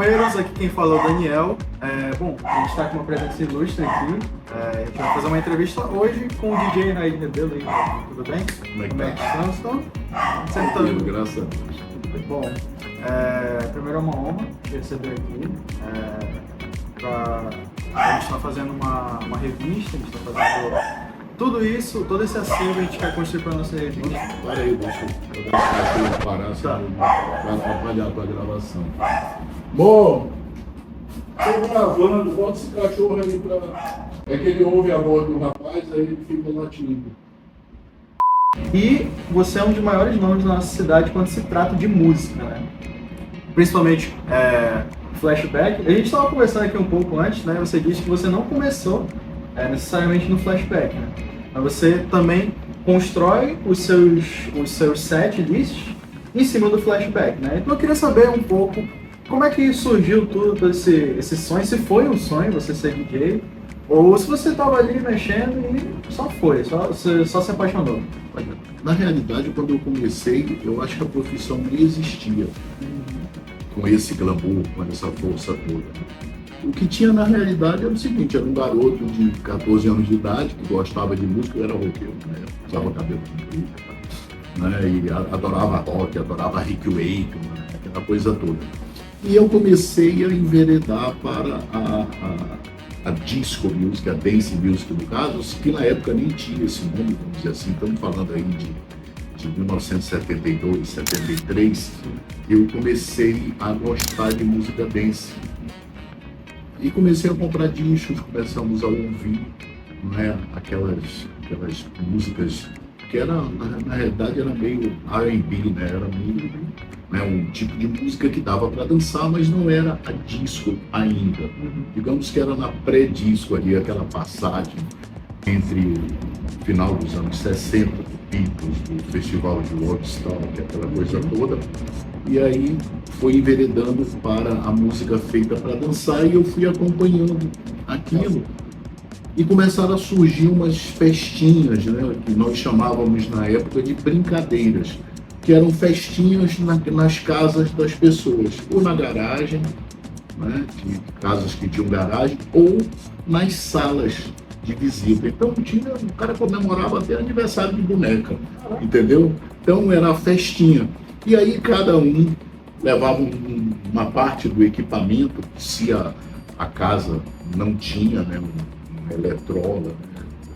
Sonheiros, aqui quem fala é o Daniel. Bom, a gente está com uma presença ilustre aqui. A gente vai fazer uma entrevista hoje com o DJ Raí Rebelo aí. Tudo bem? Como é que estão? Acertando. Graças a Deus. Bom, primeiro é uma honra te receber aqui. A gente está fazendo uma revista, a gente está fazendo tudo isso, todo esse acervo a gente quer construir para a nossa revista. Para aí, deixa eu parar, senão vai atrapalhar a tua gravação. Bom, estou gravando, bota esse cachorro aí pra... É que ele ouve a voz do rapaz, aí ele fica latindo. E você é um dos maiores nomes da nossa cidade quando se trata de música, né? Principalmente flashback. A gente estava conversando aqui um pouco antes, né? Você disse que você não começou necessariamente no flashback, né? Mas você também constrói os seus set lists em cima do flashback, né? Então eu queria saber um pouco como é que surgiu todo esse sonho, se foi um sonho você ser DJ, ou se você estava ali mexendo e só se apaixonou. Na realidade, quando eu comecei, eu acho que a profissão nem existia com esse glamour, com essa força toda. O que tinha na realidade era o seguinte, era um garoto de 14 anos de idade que gostava de música, eu era roqueiro, né? Usava cabelo comprido, né? E adorava rock, adorava Rick Wakeman, aquela coisa toda. E eu comecei a enveredar para a disco music, a dance music no caso, que na época nem tinha esse nome, vamos dizer assim, estamos falando aí de 1972, 73, eu comecei a gostar de música dance. E comecei a comprar discos, começamos a ouvir, né, aquelas músicas que na realidade era meio R&B, né, era meio, né, um tipo de música que dava para dançar, mas não era a disco ainda. Digamos que era na pré-disco ali, aquela passagem entre o final dos anos 60, do Beatles, do festival de Woodstock, aquela coisa toda. E aí foi enveredando para a música feita para dançar e eu fui acompanhando aquilo. E começaram a surgir umas festinhas, né, que nós chamávamos na época de brincadeiras, que eram festinhas nas casas das pessoas, ou na garagem, né, de casas que tinham garagem, ou nas salas de visita. Então o cara comemorava até aniversário de boneca, entendeu? Então era a festinha. E aí cada um levava uma parte do equipamento, se a casa não tinha, né, uma eletrola,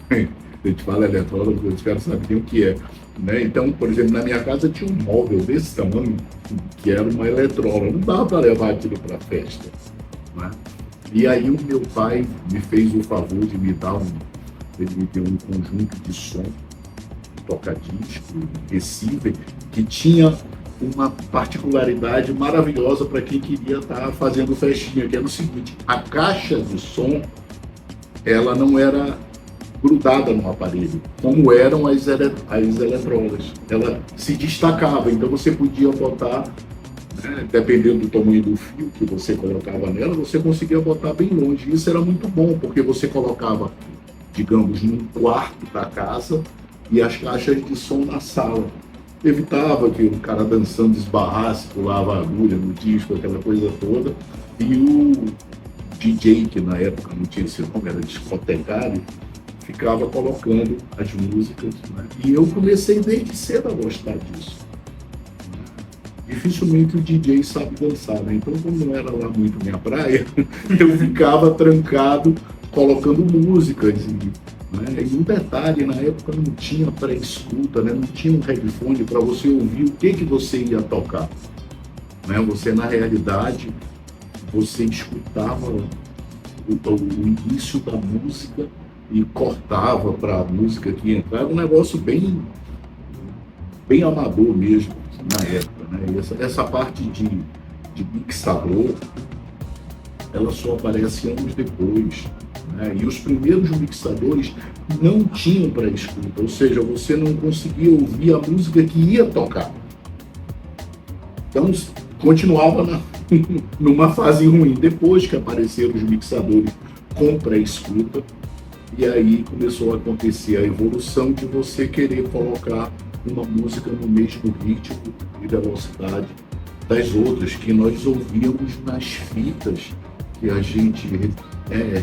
né? A gente fala eletrola, porque os caras sabem nem o que é. Né? Então, por exemplo, na minha casa tinha um móvel desse tamanho, que era uma eletrola, não dava para levar aquilo para a festa. Né? E aí o meu pai me fez o favor de me dar ele me deu um conjunto de som, toca-disco, receiver, que tinha uma particularidade maravilhosa para quem queria estar fazendo festinha, que era o seguinte: a caixa de som, ela não era grudada no aparelho, como eram as eletrolas. Ela se destacava, então você podia botar, né, dependendo do tamanho do fio que você colocava nela, você conseguia botar bem longe. Isso era muito bom, porque você colocava, digamos, num quarto da casa e as caixas de som na sala. Evitava que o cara dançando esbarrasse, pulava a agulha no disco, aquela coisa toda. E o DJ, que na época não tinha esse nome, era discotecário, ficava colocando as músicas, né? E eu comecei desde cedo a gostar disso. Dificilmente o DJ sabe dançar, né? Então, como não era lá muito minha praia, eu ficava trancado colocando músicas. Né? E um detalhe, na época não tinha pré-escuta, né? Não tinha um headphone para você ouvir o que você ia tocar. Né? Você, na realidade, você escutava o início da música e cortava para a música que entrava, um negócio bem amador mesmo na época. Né? E essa parte de mixador, ela só aparece anos depois. Né? E os primeiros mixadores não tinham pré-escuta, ou seja, você não conseguia ouvir a música que ia tocar. Então, continuava numa fase ruim. Depois que apareceram os mixadores com pré-escuta, e aí começou a acontecer a evolução de você querer colocar uma música no mesmo ritmo e velocidade das outras que nós ouvíamos nas fitas que a gente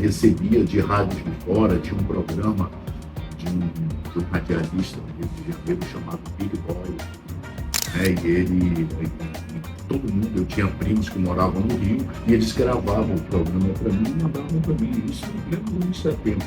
recebia de rádios de fora. Tinha um programa de um radialista do Rio de Janeiro chamado Big Boy, e ele, todo mundo, eu tinha primos que moravam no Rio e eles gravavam o programa para mim e mandavam para mim, isso nos anos 70.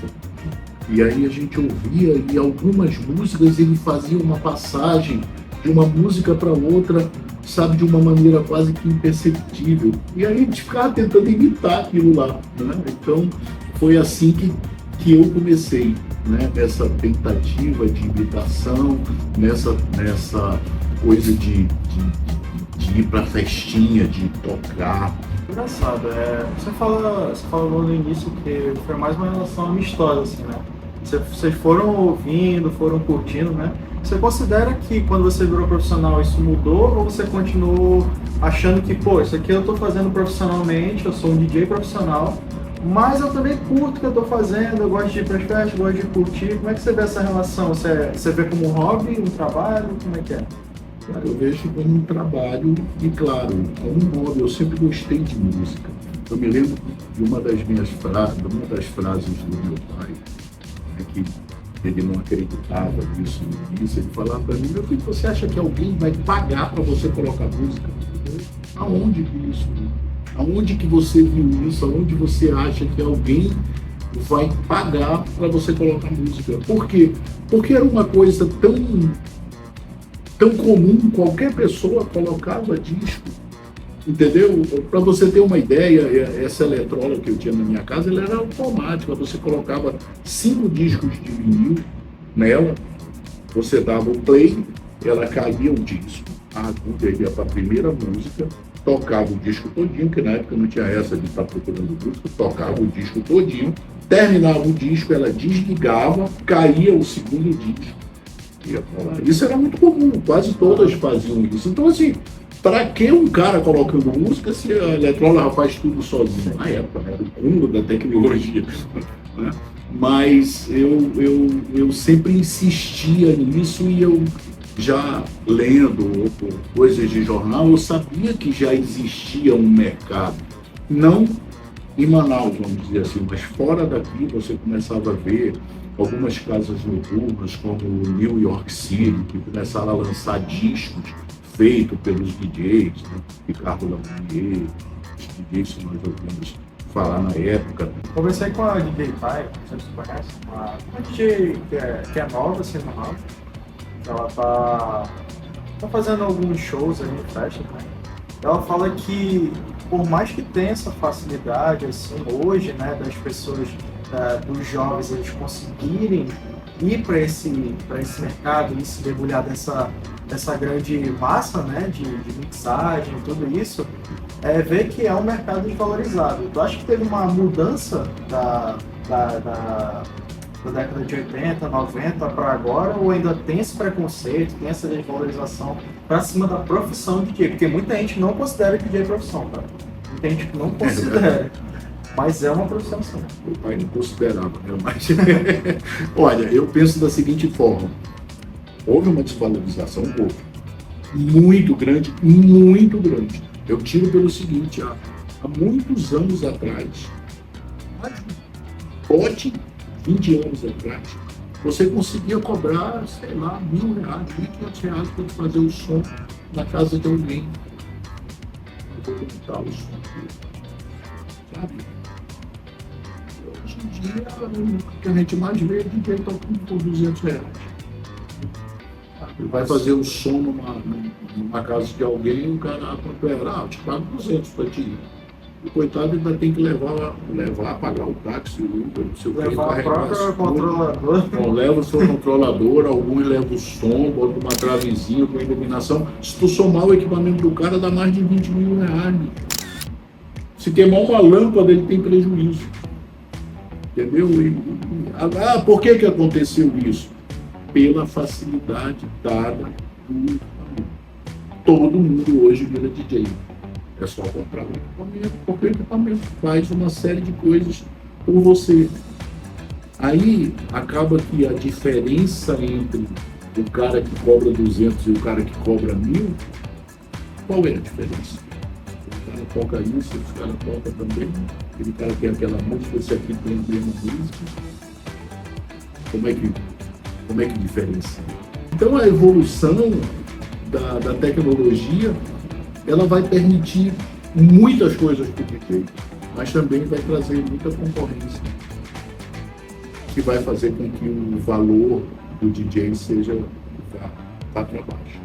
E aí a gente ouvia, e algumas músicas ele fazia uma passagem de uma música para outra, sabe, de uma maneira quase que imperceptível. E aí a gente ficava tentando imitar aquilo lá, né? Então foi assim que eu comecei, né? Nessa tentativa de imitação, nessa coisa de ir pra festinha, de tocar. Engraçado, você falou no início que foi mais uma relação amistosa, assim, né? Vocês foram ouvindo, foram curtindo, né? Você considera que quando você virou profissional isso mudou, ou você continuou achando que, pô, isso aqui eu tô fazendo profissionalmente, eu sou um DJ profissional, mas eu também curto o que eu tô fazendo, eu gosto de ir pras festas, eu gosto de curtir. Como é que você vê essa relação? Você vê como um hobby, um trabalho? Como é que é? Eu vejo como um trabalho e, claro, como um hobby. Eu sempre gostei de música. Eu me lembro de uma das frases do meu pai, né, que ele não acreditava nisso no início. Ele falava para mim: meu filho, você acha que alguém vai pagar para você colocar música? Aonde que isso? Aonde que você viu isso? Aonde você acha que alguém vai pagar para você colocar música? Por quê? Porque era uma coisa tão comum, qualquer pessoa colocava disco, entendeu? Para você ter uma ideia, essa eletrola que eu tinha na minha casa, ela era automática. Você colocava 5 discos de vinil nela, você dava o play, ela caía o disco, a agulha ia para a primeira música, tocava o disco todinho, que na época não tinha essa de estar procurando música, tocava o disco todinho, terminava o disco, ela desligava, caía o segundo disco. Isso era muito comum, quase todas faziam isso. Então, assim, para que um cara colocando música se a eletrola faz tudo sozinho? Na época, era o cúmulo da tecnologia. Né? Mas eu sempre insistia nisso, e eu já lendo coisas de jornal, eu sabia que já existia um mercado. Não em Manaus, vamos dizer assim, mas fora daqui você começava a ver algumas casas noturnas, como New York City, que começaram a lançar discos feitos pelos DJs, né? Ricardo Lamounier, os DJs que nós ouvimos falar na época. Conversei com a DJ Pai, não sei se você conhece, uma DJ que é nova, assim, no ramo. Ela tá fazendo alguns shows aí em festa, né? Ela fala que, por mais que tenha essa facilidade, assim, hoje, né, das pessoas, dos jovens, eles conseguirem ir para esse mercado e se debulhar dessa grande massa, né, de mixagem, tudo isso, ver que é um mercado desvalorizado. Tu acha que teve uma mudança da década de 80, 90 para agora, ou ainda tem esse preconceito, tem essa desvalorização para cima da profissão de DJ? Porque muita gente não considera DJ profissão, tá? Muita gente que não considera. Mas é uma profissão, sim. Meu pai não considerava, né? Mas olha, eu penso da seguinte forma: houve uma desvalorização, muito grande, muito grande. Eu tiro pelo seguinte: há muitos anos atrás, pode 20 anos atrás, você conseguia cobrar, sei lá, R$1.000, R$1.500 para fazer o som na casa de alguém. Eu vou botar o som, sabe? Hoje em dia, o que a gente mais vê é DJ tocando por R$200. Ele vai fazer o som numa casa de alguém, o cara, quanto era? Eu te pago 200 para ti. O coitado ainda tem que levar, pagar o táxi, o Uber, não sei o que. Levar o próprio controlador. Então, leva o seu controlador, alguns levam o som, bota uma travezinha com iluminação. Se tu somar o equipamento do cara, dá mais de R$20.000. Se queimar uma lâmpada, ele tem prejuízo. Entendeu? Por que aconteceu isso? Pela facilidade dada do equipamento. Todo mundo hoje vira DJ. É só comprar o equipamento, porque o equipamento faz uma série de coisas por você. Aí acaba que a diferença entre o cara que cobra 200 e o cara que cobra 1.000 Qual é a diferença? O cara toca isso, os caras tocam também. Aquele cara tem aquela música, esse aqui tem a mesma música. Como é que diferencia? Então a evolução da tecnologia, ela vai permitir muitas coisas para o DJ, mas também vai trazer muita concorrência, que vai fazer com que o valor do DJ vá para baixo.